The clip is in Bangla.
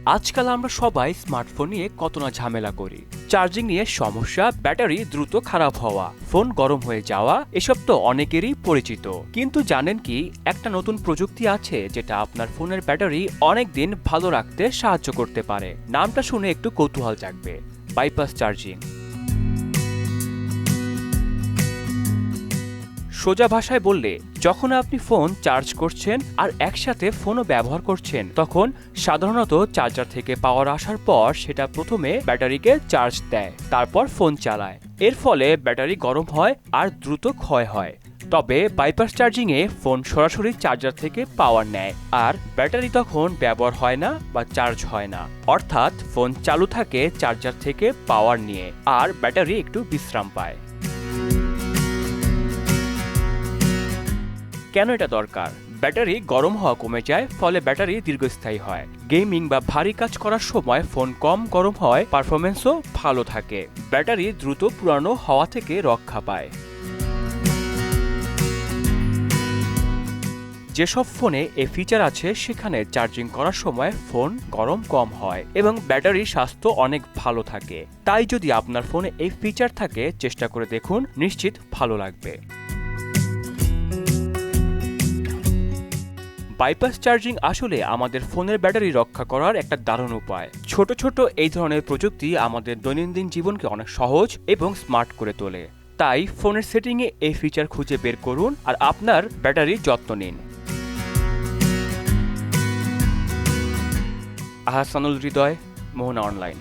আজকাল আমরা সবাই স্মার্টফোন নিয়ে কত না ঝামেলা করি। চার্জিং নিয়ে সমস্যা, ব্যাটারি দ্রুত খারাপ হওয়া, ফোন গরম হয়ে যাওয়া, এসব তো অনেকেরই পরিচিত। কিন্তু জানেন কি, একটা নতুন প্রযুক্তি আছে যেটা আপনার ফোনের ব্যাটারি অনেক দিন ভালো রাখতে সাহায্য করতে পারে। নামটা শুনে একটু কৌতূহল জাগবে, বাইপাস চার্জিং। সোজা ভাষায় বললে, যখন আপনি ফোন চার্জ করছেন আর একসাথে ফোনও ব্যবহার করছেন, তখন সাধারণত চার্জার থেকে পাওয়ার আসার পর সেটা প্রথমে ব্যাটারিকে চার্জ দেয়, তারপর ফোন চালায়। এর ফলে ব্যাটারি গরম হয় আর দ্রুত ক্ষয় হয়। তবে বাইপাস চার্জিংয়ে ফোন সরাসরি চার্জার থেকে পাওয়ার নেয় আর ব্যাটারি তখন ব্যবহার হয় না বা চার্জ হয় না। অর্থাৎ ফোন চালু থাকে চার্জার থেকে পাওয়ার নিয়ে আর ব্যাটারি একটু বিশ্রাম পায়। কেন এটা দরকার? ব্যাটারি গরম হওয়া কমে যায়, ফলে ব্যাটারি দীর্ঘস্থায়ী হয়। গেমিং বা ভারী কাজ করার সময় ফোন কম গরম হয়, পারফরমেন্সও ভালো থাকে। ব্যাটারি দ্রুত পুরানো হওয়া থেকে রক্ষা পায়। যেসব ফোনে এই ফিচার আছে সেখানে চার্জিং করার সময় ফোন গরম কম হয় এবং ব্যাটারির স্বাস্থ্য অনেক ভালো থাকে। তাই যদি আপনার ফোনে এই ফিচার থাকে, চেষ্টা করে দেখুন, নিশ্চিত ভালো লাগবে। বাইপাস চার্জিং আসলে আমাদের ফোনের ব্যাটারি রক্ষা করার একটা দারুণ উপায়। ছোট ছোট এই ধরনের প্রযুক্তি আমাদের দৈনন্দিন জীবনকে অনেক সহজ এবং স্মার্ট করে তোলে। তাই ফোনের সেটিংয়ে এই ফিচার খুঁজে বের করুন আর আপনার ব্যাটারির যত্ন নিন। আহসানুল হৃদয়, মোহনা অনলাইন।